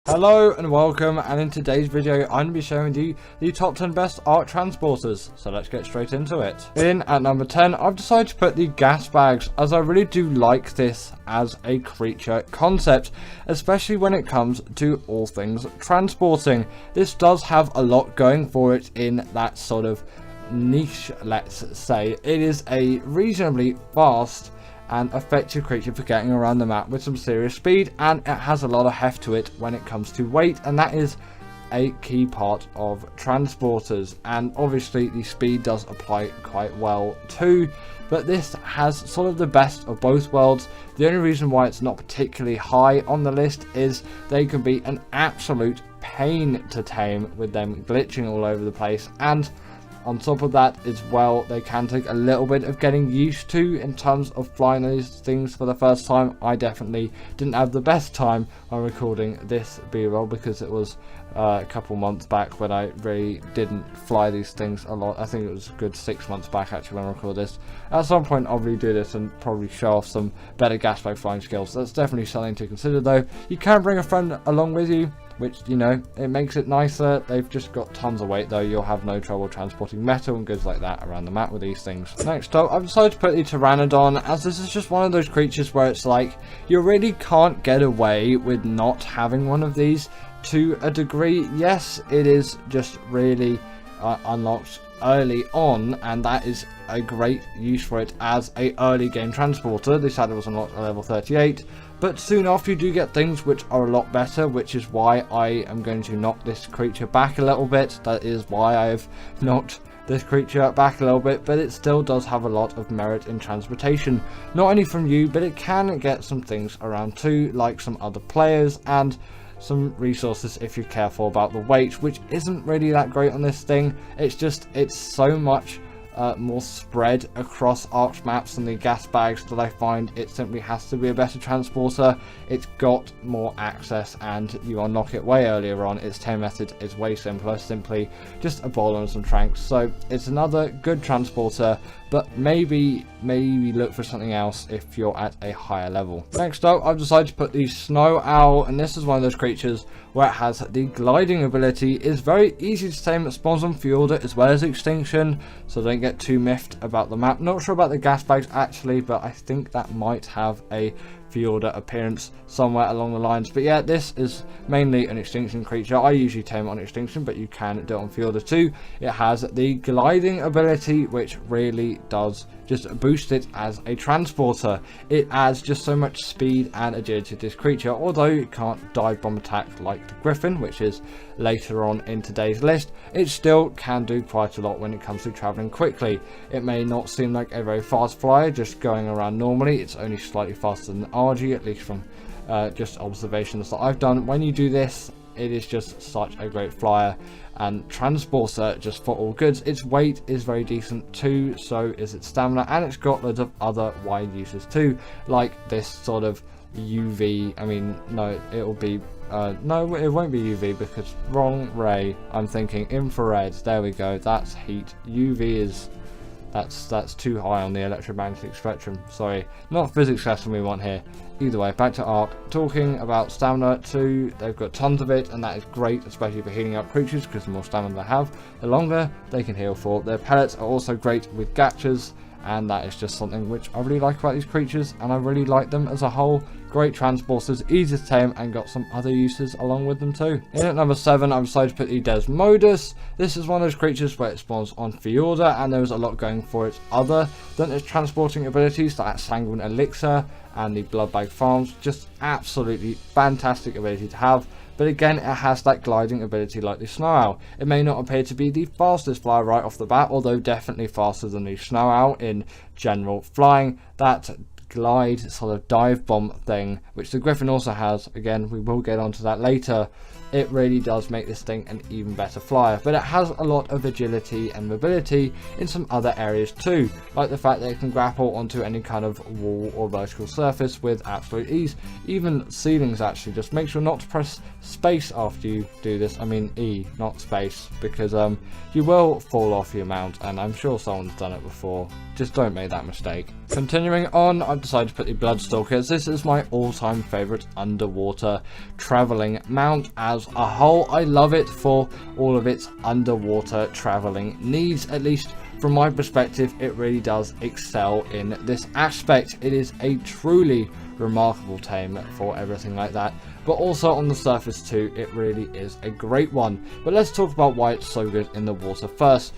Hello and welcome, and in today's video I'm going to be showing you the top 10 best ARC transporters, so let's get straight into it. In at number 10 I've decided to put the Gasbags, as I really do like this as a creature concept, especially when it comes to all things transporting. This does have a lot going for it in that sort of niche, let's say. It is a reasonably fast and effective creature for getting around the map with some serious speed, and it has a lot of heft to it when it comes to weight, and that is a key part of transporters. And obviously the speed does apply quite well too, but this has sort of the best of both worlds. The only reason why it's not particularly high on the list is they can be an absolute pain to tame with them glitching all over the place, and on top of that as well, they can take a little bit of getting used to in terms of flying these things for the first time. I definitely didn't have the best time on recording this B-roll, because it was a couple months back when I really didn't fly these things a lot. I think it was a good 6 months back actually when I recorded this. At some point I'll redo this and probably show off some better Gasbag flying skills. That's definitely something to consider though. You can bring a friend along with you, which, you know, it makes it nicer. They've just got tons of weight though. You'll have no trouble transporting metal and goods like that around the map with these things. Next up, I've decided to put the pteranodon, as this is just one of those creatures where it's like, you really can't get away with not having one of these to a degree. Yes, it is just really unlocked early on, and that is a great use for it as a early game transporter. This had it was unlocked at level 38, but soon after you do get things which are a lot better, which is why I am going to knock this creature back a little bit. That is why I've knocked this creature back a little bit, but it still does have a lot of merit in transportation, not only from you, but it can get some things around too, like some other players and some resources if you're careful about the weight, which isn't really that great on this thing. It's so much more spread across Arch maps than the Gasbags that I find it simply has to be a better transporter. It's got more access and you unlock it way earlier on. Its tame method is way simpler, simply just a bowler and some tranks. So it's another good transporter, but maybe look for something else if you're at a higher level. Next up, I've decided to put the Snow Owl, and this is one of those creatures where it has the gliding ability. Is very easy to tame. It spawns on Fjorda as well as Extinction, so don't get too miffed about the map. Not sure about the Gasbags actually, but I think that might have a Fjorda appearance somewhere along the lines. But yeah, this is mainly an Extinction creature. I usually tame it on Extinction, but you can do it on Fjorda too. It has the gliding ability, which really does just boost it as a transporter. It adds just so much speed and agility to this creature, although it can't dive bomb attack like the Griffin, which is later on in today's list. It still can do quite a lot when it comes to traveling quickly. It may not seem like a very fast flyer just going around normally. It's only slightly faster than Argie, at least from just observations that I've done. When you do this, it is just such a great flyer and transporter just for all goods. Its weight is very decent too, so is its stamina, and it's got loads of other wide uses too, like this sort of UV. I mean, no, it'll be no, it won't be UV because wrong ray. I'm thinking infrared. There we go. That's heat. UV is that's too high on the electromagnetic spectrum. Sorry, not physics lesson we want here. Either way, back to Arc. Talking about stamina too, they've got tons of it, and that is great, especially for healing up creatures, because the more stamina they have, the longer they can heal for. Their pellets are also great with gachas, and that is just something which I really like about these creatures, and I really like them as a whole. Great transporters, easy to tame, and got some other uses along with them too. In at number 7, I've decided to put the Desmodus. This is one of those creatures where it spawns on Fjorda, and there is a lot going for it other than its transporting abilities, like Sanguine Elixir and the Bloodbag Farms. Just absolutely fantastic ability to have. But again, it has that gliding ability like the Snow Owl. It may not appear to be the fastest flyer right off the bat, although definitely faster than the Snow Owl in general flying. That glide sort of dive bomb thing, which the Griffin also has, again we will get onto that later, it really does make this thing an even better flyer. But it has a lot of agility and mobility in some other areas too, like the fact that it can grapple onto any kind of wall or vertical surface with absolute ease, even ceilings actually. Just make sure not to press space after you do this. I mean E, not space, because you will fall off your mount, and I'm sure someone's done it before. Just don't make that mistake. Continuing on, I've I've decided to put the Blood Stalkers. This is my all-time favourite underwater travelling mount as a whole. I love it for all of its underwater travelling needs, at least from my perspective. It really does excel in this aspect. It is a truly remarkable tame for everything like that, but also on the surface too, it really is a great one. But let's talk about why it's so good in the water first.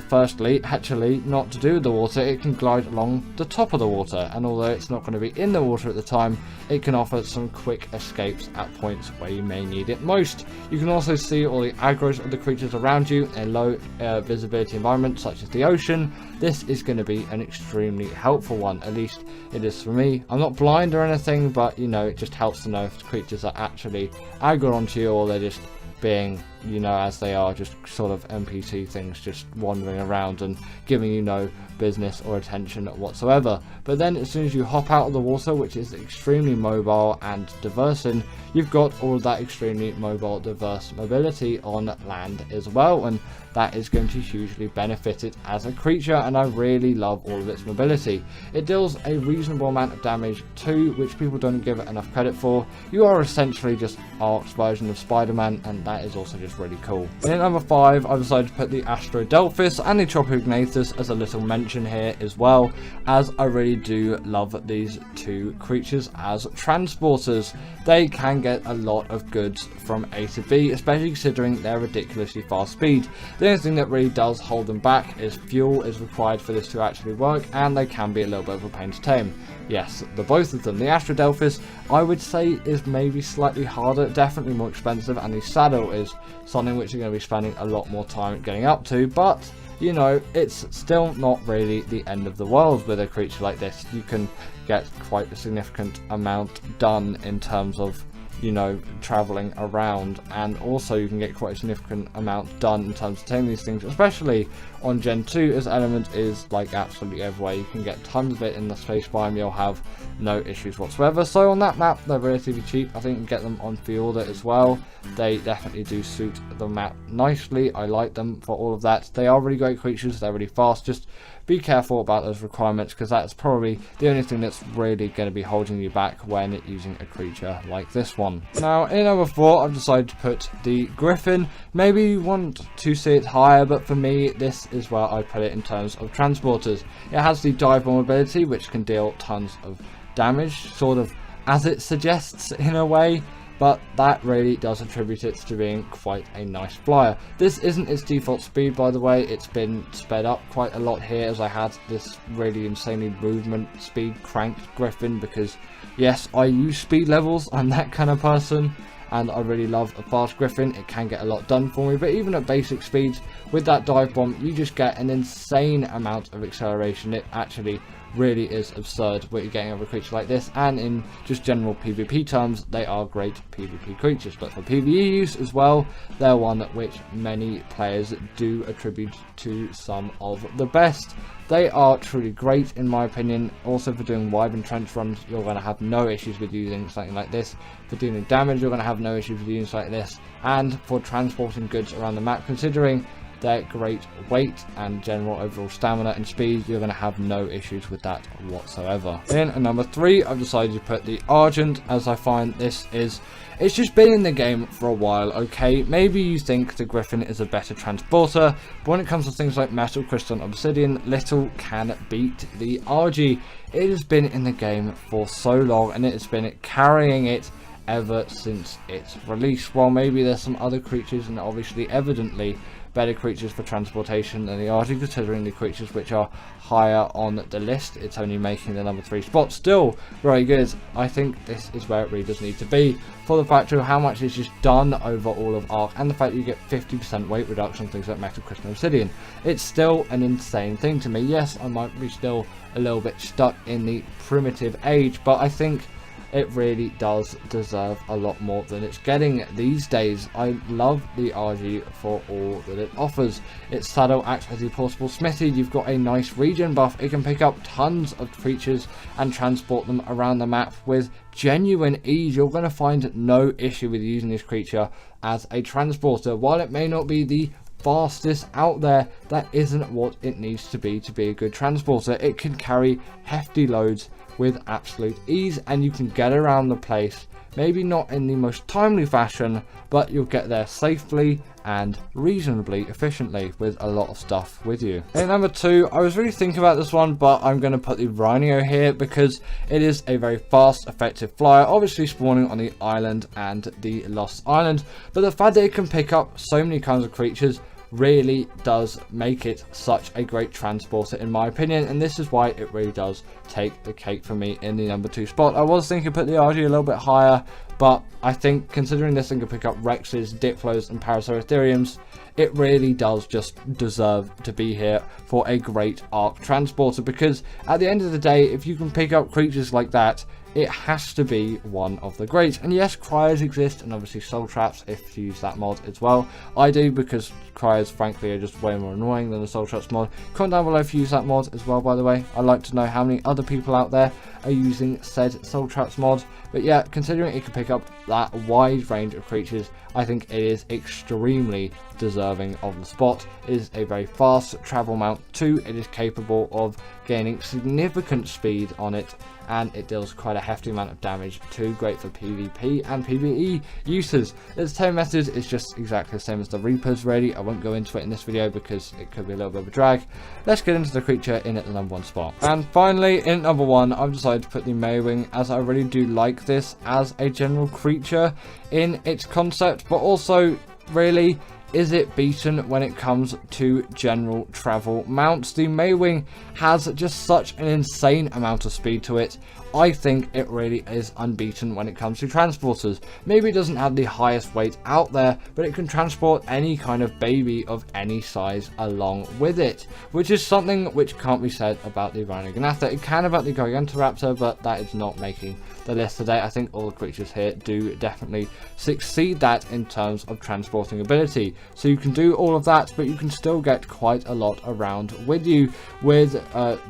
Firstly, actually, not to do with the water, it can glide along the top of the water, and although it's not going to be in the water at the time, it can offer some quick escapes at points where you may need it most. You can also see all the aggros of the creatures around you in a low visibility environment such as the ocean. This is going to be an extremely helpful one, at least it is for me. I'm not blind or anything, but you know, it just helps to know if the creatures are actually aggro onto you or they're just being, you know, as they are, just sort of NPC things just wandering around and giving you no business or attention whatsoever. But then as soon as you hop out of the water, which is extremely mobile and diverse, and you've got all of that extremely mobile diverse mobility on land as well, and that is going to hugely benefit it as a creature, and I really love all of its mobility. It deals a reasonable amount of damage too, which people don't give it enough credit for. You are essentially just Ark's version of Spider-Man, and that is also just really cool. And at number 5, I've decided to put the Astrodelus and the Tropic Natus as a little mention here as well, as I really do love these two creatures as transporters. They can get a lot of goods from A to B, especially considering their ridiculously fast speed. The only thing that really does hold them back is fuel is required for this to actually work, and they can be a little bit of a pain to tame. Yes, the both of them. The Astrodelus, I would say, is maybe slightly harder, definitely more expensive, and the saddle is something which you're going to be spending a lot more time getting up to, but you know, it's still not really the end of the world with a creature like this. You can get quite a significant amount done in terms of, you know, traveling around, and also you can get quite a significant amount done in terms of taming these things, especially on Gen 2, as element is like absolutely everywhere. You can get tons of it in the space biome, you'll have no issues whatsoever. So on that map, they're relatively cheap. I think you can get them on Fielder as well. They definitely do suit the map nicely. I like them for all of that. They are really great creatures, they're really fast. Just be careful about those requirements, because that's probably the only thing that's really going to be holding you back when using a creature like this one. Now in number 4, I've decided to put the Griffin. Maybe you want to see it higher, but for me this is where I put it in terms of transporters. It has the dive bomb ability, which can deal tons of damage, sort of as it suggests in a way, but that really does attribute it to being quite a nice flyer. This isn't its default speed, by the way. It's been sped up quite a lot here, as I had this really insanely movement speed cranked Griffin, because yes, I use speed levels, I'm that kind of person, and I really love a fast Griffin. It can get a lot done for me, but even at basic speeds, with that dive bomb, you just get an insane amount of acceleration. It actually really is absurd what you're getting of a creature like this, and in just general PvP terms, they are great PvP creatures. But for PvE use as well, they're one which many players do attribute to some of the best. They are truly great in my opinion. Also for doing Wyvern trench runs, you're going to have no issues with using something like this. For dealing damage, you're going to have no issues with using something like this. And for transporting goods around the map, considering their great weight and general overall stamina and speed, you're going to have no issues with that whatsoever. In at number 3, I've decided to put the Argent, as I find this is, it's just been in the game for a while, okay? Maybe you think the Griffin is a better transporter, but when it comes to things like metal, crystal and obsidian, little can beat the Argie. It has been in the game for so long, and it has been carrying it ever since its release. While maybe there's some other creatures, and obviously evidently better creatures for transportation than the Argie, considering the creatures which are higher on the list, it's only making the number 3 spot. Still very good. I think this is where it really does need to be, for the fact of how much is just done over all of Arc, and the fact that you get 50% weight reduction on things like metal, crystal and obsidian. It's still an insane thing to me. Yes, I might be still a little bit stuck in the primitive age, but I think it really does deserve a lot more than it's getting these days. I love the Argie for all that it offers. Its saddle acts as a portable smithy. You've got a nice regen buff. It can pick up tons of creatures and transport them around the map with genuine ease. You're going to find no issue with using this creature as a transporter. While it may not be the fastest out there, that isn't what it needs to be a good transporter. It can carry hefty loads with absolute ease, and you can get around the place, maybe not in the most timely fashion, but you'll get there safely and reasonably efficiently with a lot of stuff with you. In number 2, I was really thinking about this one, but I'm going to put the Rhino here because it is a very fast, effective flyer, obviously spawning on the island and the Lost Island, but the fact that it can pick up so many kinds of creatures really does make it such a great transporter in my opinion, and this is why it really does take the cake for me in the number 2 spot. I was thinking put the Argie a little bit higher, but I think considering this thing can pick up Rexes, Diplos and Parasauritheriums, it really does just deserve to be here for a great Arc transporter, because at the end of the day, if you can pick up creatures like that, it has to be one of the greats. And yes, cryos exist, and obviously soul traps if you use that mod as well. I do, because cryos frankly are just way more annoying than the soul traps mod. Comment down below if you use that mod as well, by the way. I'd like to know how many other people out there are using said soul traps mod. But yeah, considering it can pick up that wide range of creatures, I think it is extremely deserving of the spot. It is a very fast travel mount too. It is capable of gaining significant speed on it, and it deals quite a hefty amount of damage too. Great for PvP and PvE uses. Its tame method is just exactly the same as the Reapers really. I won't go into it in this video because it could be a little bit of a drag. Let's get into the creature in at the number 1 spot. And finally, in at number 1, I've decided to put the Maywing, as I really do like this as a general creature in its concept, but also really is it beaten when it comes to general travel mounts. The Maywing has just such an insane amount of speed to it. I think it really is unbeaten when it comes to transporters. Maybe it doesn't have the highest weight out there, but it can transport any kind of baby of any size along with it, which is something which can't be said about the Rhino Ganatha. It can about the Gigantoraptor, but that is not making the list today. I think all the creatures here do definitely succeed that in terms of transporting ability. So you can do all of that, but you can still get quite a lot around with you with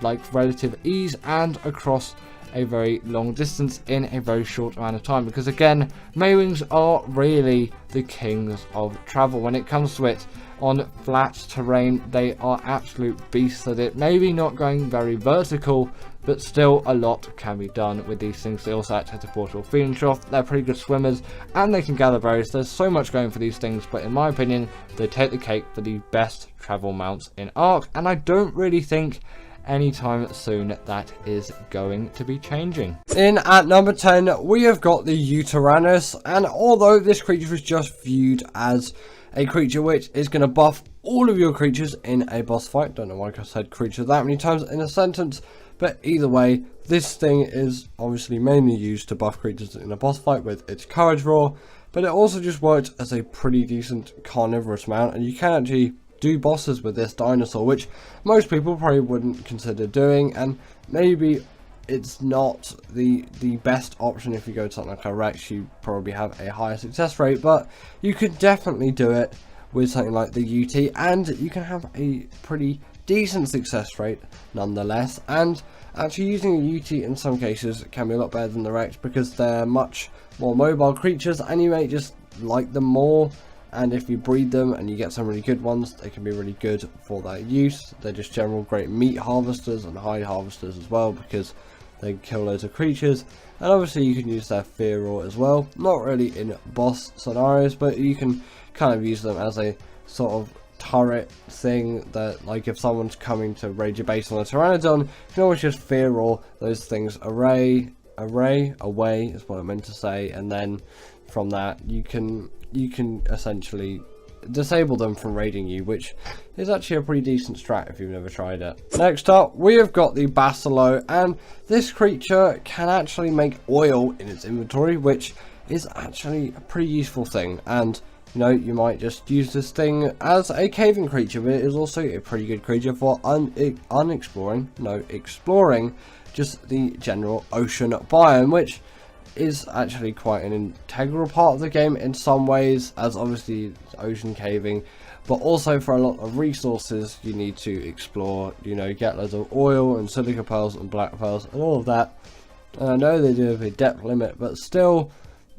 like relative ease and across a very long distance in a very short amount of time, because again, Maywings are really the kings of travel when it comes to it. On flat terrain, they are absolute beasts at it. Maybe not going very vertical, but still a lot can be done with these things. They also act as a portable feeding trough. They're pretty good swimmers, and they can gather berries. There's so much going for these things, but in my opinion, they take the cake for the best travel mounts in Arc, and I don't really think anytime soon that is going to be changing. In at number 10, we have got the Utterrannis, and although this creature was just viewed as a creature which is going to buff all of your creatures in a boss fight, don't know why I said creature that many times in a sentence, but either way, this thing is obviously mainly used to buff creatures in a boss fight with its courage roar, but it also just works as a pretty decent carnivorous mount, and you can actually do bosses with this dinosaur, which most people probably wouldn't consider doing, and maybe it's not the best option. If you go to something like a Rex, you probably have a higher success rate, but you could definitely do it with something like the UT, and you can have a pretty decent success rate nonetheless. And actually using a UT in some cases can be a lot better than the Rex, because they're much more mobile creatures and you may just like them more. And if you breed them and you get some really good ones, they can be really good for that use. They're just general great meat harvesters and hide harvesters as well, because they kill loads of creatures. And obviously you can use their fear roar as well. Not really in boss scenarios, but you can kind of use them as a sort of turret thing, that like if someone's coming to raid your base on a pteranodon, you can always just fear roar those things away is what I meant to say, and then from that you can essentially disable them from raiding you, which is actually a pretty decent strat if you've never tried it. Next up, we have got the Basel, and this creature can actually make oil in its inventory, which is actually a pretty useful thing. And you know, you might just use this thing as a caving creature, but it is also a pretty good creature for exploring just the general ocean biome, which is actually quite an integral part of the game in some ways, as obviously it's ocean caving, but also for a lot of resources you need to explore, you know, get loads of oil and silica pearls and black pearls and all of that. And I know they do have a depth limit, but still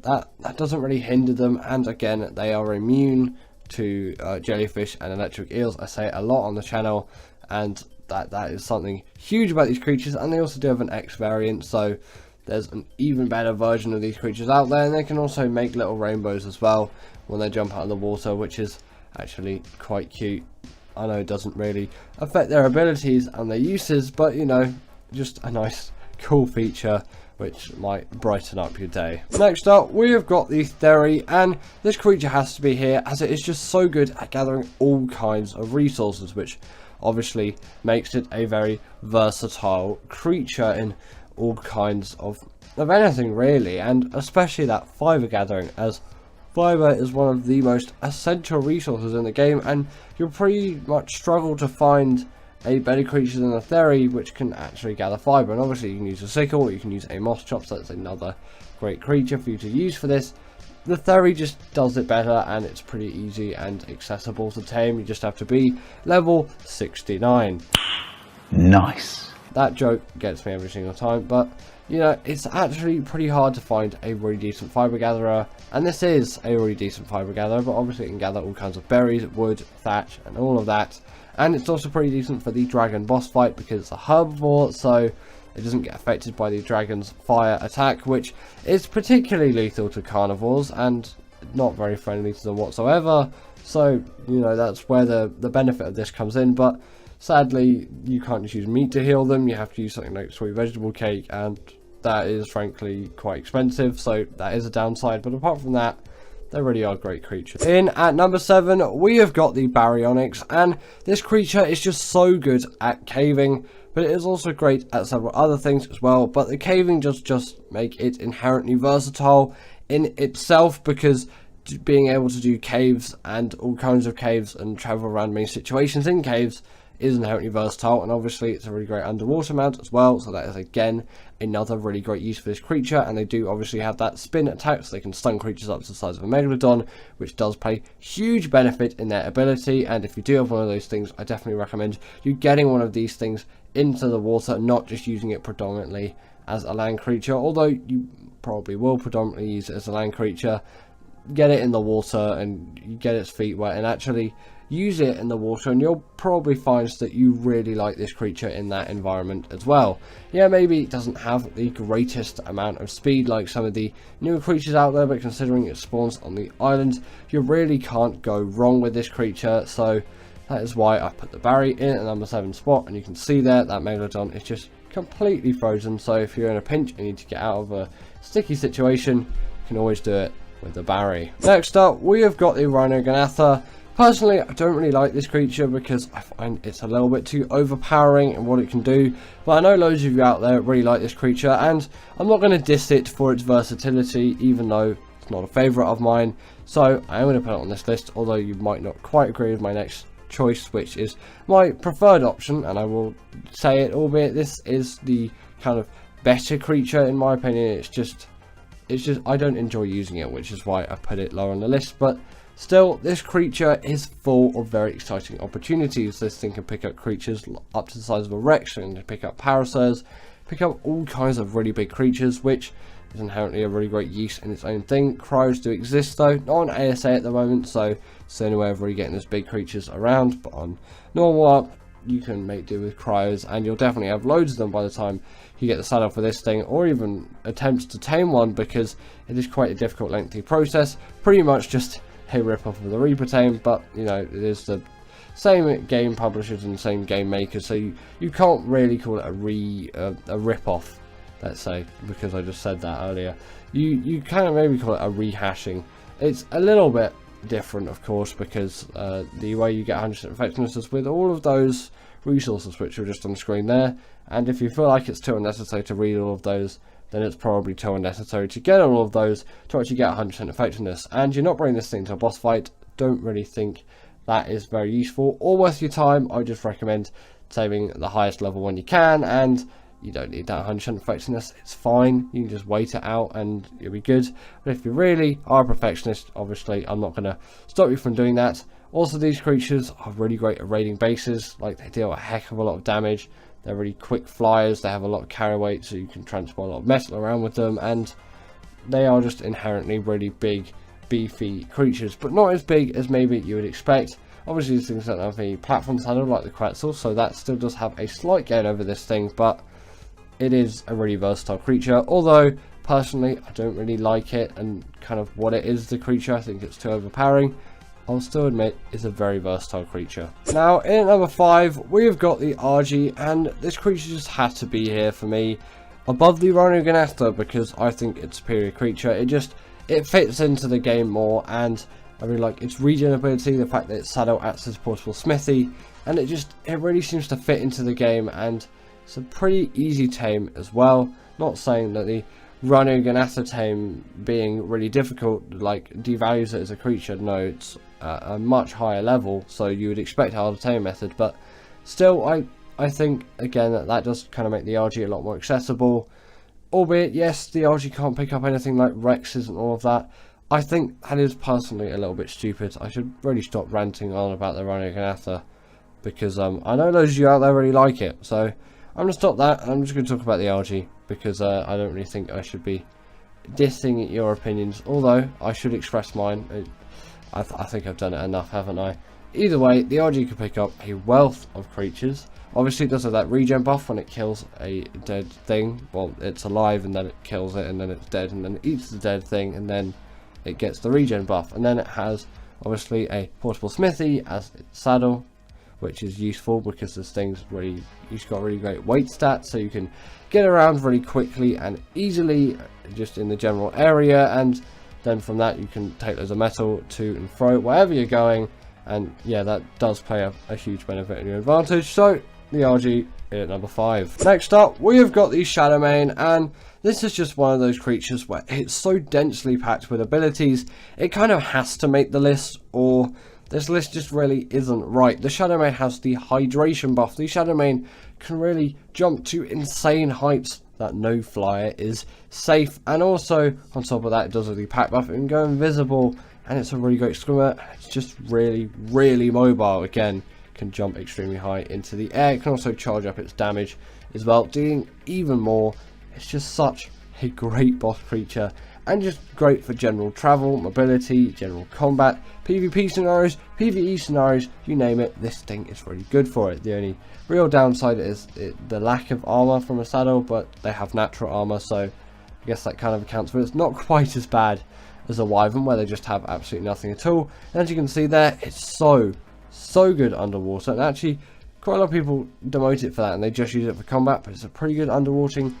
that doesn't really hinder them. And again, they are immune to jellyfish and electric eels. I say it a lot on the channel, and that is something huge about these creatures. And they also do have an X variant, so there's an even better version of these creatures out there, and they can also make little rainbows as well when they jump out of the water, which is actually quite cute. I know it doesn't really affect their abilities and their uses, but you know, just a nice cool feature which might brighten up your day. Next up, we have got the Theory, and this creature has to be here as it is just so good at gathering all kinds of resources, which obviously makes it a very versatile creature in all kinds of anything really, and especially that fiber gathering, as fiber is one of the most essential resources in the game, and you'll pretty much struggle to find a better creature than a Theory which can actually gather fiber. And obviously you can use a sickle, or you can use a moss chop, so that's another great creature for you to use for this. The Theory just does it better, and it's pretty easy and accessible to tame. You just have to be level 69. Nice. That joke gets me every single time, but you know, it's actually pretty hard to find a really decent fiber gatherer, and this is a really decent fiber gatherer, but obviously it can gather all kinds of berries, wood, thatch, and all of that. And it's also pretty decent for the dragon boss fight because it's a herbivore, so it doesn't get affected by the dragon's fire attack, which is particularly lethal to carnivores and not very friendly to them whatsoever. So you know, that's where the benefit of this comes in. But sadly, you can't just use meat to heal them. You have to use something like sweet vegetable cake, and that is frankly quite expensive, so that is a downside. But apart from that, they really are great creatures. In at number 7, we have got the Barionics, and this creature is just so good at caving, but it is also great at several other things as well. But the caving just make it inherently versatile in itself, because being able to do caves and all kinds of caves and travel around many situations in caves is inherently versatile. And obviously it's a really great underwater mount as well, so that is again another really great use for this creature. And they do obviously have that spin attack, so they can stun creatures up to the size of a megalodon, which does play huge benefit in their ability. And if you do have one of those things, I definitely recommend you getting one of these things into the water, not just using it predominantly as a land creature, although you probably will predominantly use it as a land creature. Get it in the water and you get its feet wet and actually use it in the water, and you'll probably find that you really like this creature in that environment as well. Yeah, maybe it doesn't have the greatest amount of speed like some of the newer creatures out there, but considering it spawns on the island, you really can't go wrong with this creature. So that is why I put the Barry in at number 7 spot, and you can see there that megalodon is just completely frozen. So if you're in a pinch and need to get out of a sticky situation, you can always do it with the Barry. Next up, we have got the Rhino Ganatha. Personally, I don't really like this creature because I find it's a little bit too overpowering in what it can do, but I know loads of you out there really like this creature, and I'm not going to diss it for its versatility, even though it's not a favourite of mine. So I am going to put it on this list, although you might not quite agree with my next choice, which is my preferred option, and I will say it, albeit this is the kind of better creature in my opinion. It's just I don't enjoy using it, which is why I put it lower on the list. But still, this creature is full of very exciting opportunities. This thing can pick up creatures up to the size of a Rex, and to pick up Parasaurs, pick up all kinds of really big creatures, which is inherently a really great use in its own thing. Cryos do exist though, not on ASA at the moment, so it's the only way of really getting those big creatures around. But on normal up, you can make do with cryos, and you'll definitely have loads of them by the time you get the saddle for this thing, or even attempt to tame one, because it is quite a difficult, lengthy process. Pretty much just a rip-off of the Reaper Tame, but you know, it is the same game publishers and the same game makers, so you can't really call it a rip-off, let's say, because I just said that earlier. You kind of maybe call it a rehashing. It's a little bit different, of course, because the way you get 100% effectiveness is with all of those resources which are just on screen there, and if you feel like it's too unnecessary to read all of those, then it's probably too unnecessary to get all of those to actually get 100% effectiveness. And you're not bringing this thing to a boss fight, don't really think that is very useful or worth your time. I just recommend saving the highest level when you can, and you don't need that 100% effectiveness, it's fine, you can just wait it out and you'll be good. But if you really are a perfectionist, obviously I'm not going to stop you from doing that. Also, these creatures are really great at raiding bases, like they deal a heck of a lot of damage. They're really quick flyers, they have a lot of carry weight, so you can transport a lot of metal around with them, and they are just inherently really big, beefy creatures, but not as big as maybe you would expect. Obviously these things don't have a platform saddle like the Quetzal, so that still does have a slight gain over this thing, but it is a really versatile creature. Although personally I don't really like it and kind of what it is, the creature, I think it's too overpowering. I'll still admit it's a very versatile creature. Now in at number 5 we've got the Argie, and this creature just had to be here for me above the Rhino Ganatha because I think it's a superior creature. It fits into the game more, and I really like its regen ability, the fact that its saddle acts as portable smithy, and it really seems to fit into the game, and it's a pretty easy tame as well. Not saying that the Rhino Ganatha tame being really difficult like devalues it as a creature. No, it's a much higher level, so you would expect a harder tame method, but still I think again that does kind of make the Argie a lot more accessible. Albeit yes, the Argie can't pick up anything like Rexes and all of that. I think that is personally a little bit stupid. I should really stop ranting on about the Rhino Ganatha, because I know those of you out there really like it, so I'm going to stop that and I'm just going to talk about the Argie, because I don't really think I should be dissing your opinions, although I should express mine. I think I've done it enough, haven't I? Either way, the Argie can pick up a wealth of creatures. Obviously it does have that regen buff when it kills a dead thing. Well, it's alive and then it kills it, and then it's dead, and then it eats the dead thing, and then it gets the regen buff. And then it has obviously a portable smithy as its saddle, which is useful because this thing's it's got really great weight stats, so you can get around really quickly and easily just in the general area, and then from that you can take loads of metal to and fro wherever you're going, and yeah, that does play a huge benefit in your advantage. So the Argie at number 5. Next up we have got the Shadowmane, and this is just one of those creatures where it's so densely packed with abilities it kind of has to make the list, or this list just really isn't right. The Shadowmane has the hydration buff. The Shadowmane can really jump to insane heights that no flyer is safe, and also on top of that it does have the pack buff. It can go invisible, and it's a really great swimmer. It's just really mobile. Again, can jump extremely high into the air. It can also charge up its damage as well, doing even more. It's just such a great boss creature, and just great for general travel, mobility, general combat, PvP scenarios, PvE scenarios, you name it, this thing is really good for it. The only real downside is the lack of armor from a saddle, but they have natural armor, so I guess that kind of accounts for it. It's not quite as bad as a Wyvern where they just have absolutely nothing at all. And as you can see there, it's so good underwater, and actually quite a lot of people demote it for that and they just use it for combat, but it's a pretty good underwater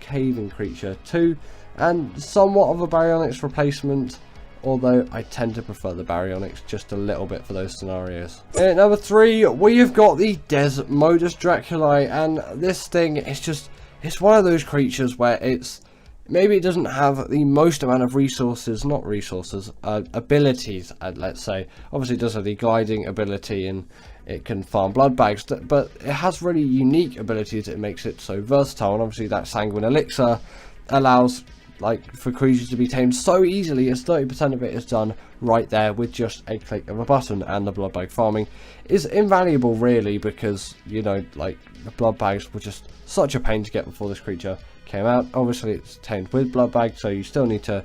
caving creature too, and somewhat of a Barionics replacement, although I tend to prefer the Barionics just a little bit for those scenarios. At number 3 we have got the Desmodus Draculae, and this thing it's one of those creatures where maybe it doesn't have the most amount of abilities, let's say. Obviously it does have the gliding ability and it can farm blood bags, but it has really unique abilities that makes it so versatile. And obviously that sanguine elixir allows for creatures to be tamed so easily, as 30% of it is done right there with just a click of a button. And the blood bag farming is invaluable really, because you know, the blood bags were just such a pain to get before this creature came out. Obviously it's tamed with blood bag, so you still need to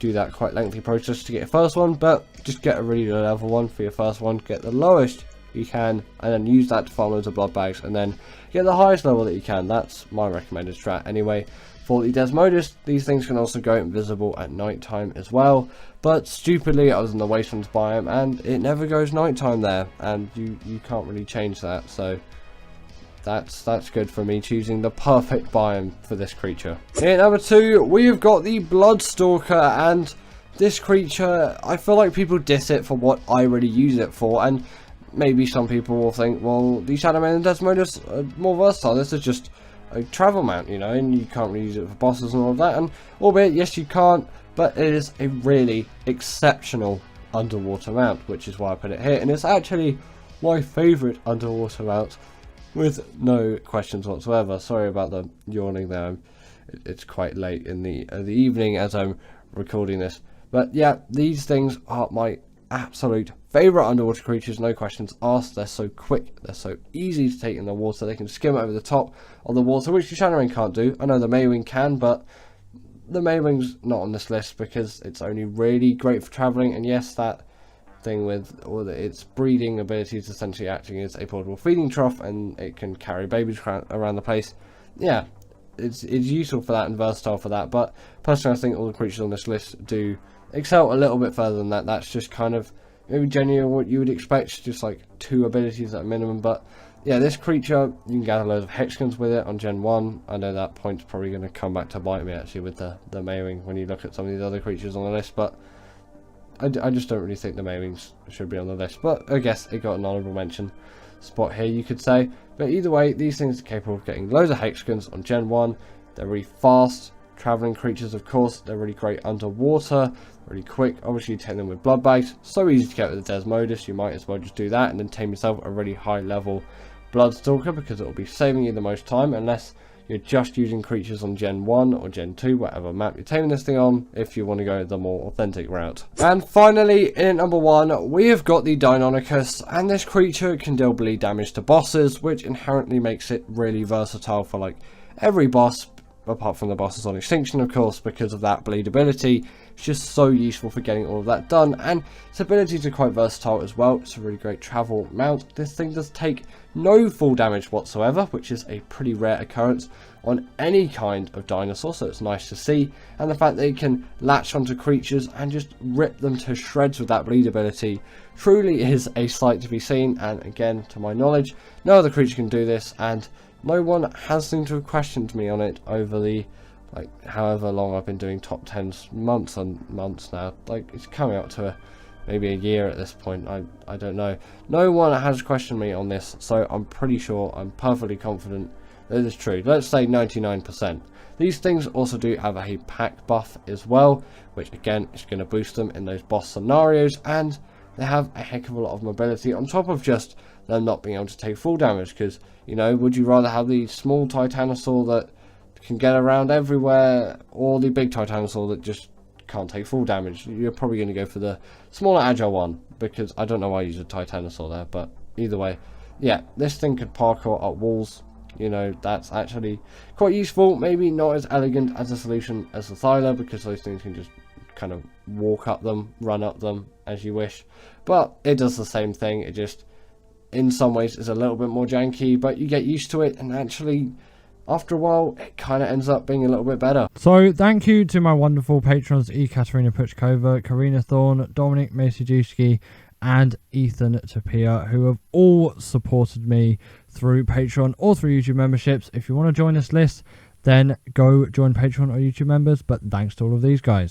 do that quite lengthy process to get your first one, but just get a really low level one for your first one, get the lowest you can, and then use that to farm loads of blood bags, and then get the highest level that you can. That's my recommended strat anyway. For the Desmodus, these things can also go invisible at night time as well, but stupidly I was in the Wastelands biome and it never goes nighttime there, and you can't really change that, so that's good for me choosing the perfect biome for this creature. In number 2 we've got the Blood Stalker, and this creature, I feel like people diss it for what I really use it for, and maybe some people will think, well, the Shadowmane and Desmotus are more versatile, this is just a travel mount, you know, and you can't really use it for bosses and all of that. And albeit yes you can't, but it is a really exceptional underwater mount, which is why I put it here, and it's actually my favourite underwater mount with no questions whatsoever. Sorry about the yawning there, it's quite late in the evening as I'm recording this, but yeah, these things are my absolute favourite underwater creatures, no questions asked. They're so quick, they're so easy to take in the water, they can skim over the top of the water, which the Shadowmane can't do. I know the Maywing can, but the Maywing's not on this list because it's only really great for travelling, and yes, that thing with all its breeding abilities, essentially acting as a portable feeding trough, and it can carry babies around the place. Yeah, it's useful for that and versatile for that, but personally I think all the creatures on this list do excel a little bit further than that. That's just kind of maybe genuinely what you would expect, just like 2 abilities at a minimum. But yeah, this creature, you can gather loads of hexagons with it on Gen 1. I know that point's probably going to come back to bite me actually with the Maywing when you look at some of these other creatures on the list, but I just don't really think the Maywings should be on the list. But I guess it got an honourable mention spot here, you could say. But either way, these things are capable of getting loads of hexagons on Gen 1. They're really fast travelling creatures, of course. They're really great underwater, really quick. Obviously you take them with blood bags, so easy to get with the Desmodus. You might as well just do that and then tame yourself a really high level blood stalker, because it will be saving you the most time, unless you're just using creatures on Gen 1 or Gen 2, whatever map you're taming this thing on, if you want to go the more authentic route. And finally, in at number 1, we have got the Donicus, and this creature can deal bleed damage to bosses, which inherently makes it really versatile for like every boss, apart from the bosses on Extinction, of course, because of that bleed ability. It's just so useful for getting all of that done, and its abilities are quite versatile as well. It's a really great travel mount. This thing does take no full damage whatsoever, which is a pretty rare occurrence on any kind of dinosaur, so it's nice to see. And the fact that it can latch onto creatures and just rip them to shreds with that bleed ability truly is a sight to be seen. And again, to my knowledge, no other creature can do this, and no one has seemed to have questioned me on it over the however long I've been doing top 10s, months and months now. Like, it's coming up to maybe a year at this point. I don't know. No one has questioned me on this, so I'm pretty sure, I'm perfectly confident that it's true. Let's say 99%. These things also do have a pack buff as well, which again is going to boost them in those boss scenarios, and they have a heck of a lot of mobility on top of just them not being able to take full damage. Because, you know, would you rather have the small Titanosaur that can get around everywhere, or the big Titanosaur that just can't take full damage? You're probably going to go for the smaller agile one, because I don't know why I use a Titanosaur there, but either way, yeah, this thing could parkour up walls. You know, that's actually quite useful. Maybe not as elegant as a solution as the Thyla, because those things can just kind of walk up them, run up them as you wish, but it does the same thing. It just in some ways is a little bit more janky, but you get used to it, and actually after a while it kind of ends up being a little bit better. So thank you to my wonderful patrons Ekaterina Puchkova, Karina Thorne, Dominic Masajewski and Ethan Tapia, who have all supported me through Patreon or through YouTube memberships. If you want to join this list, then go join Patreon or YouTube members, but thanks to all of these guys.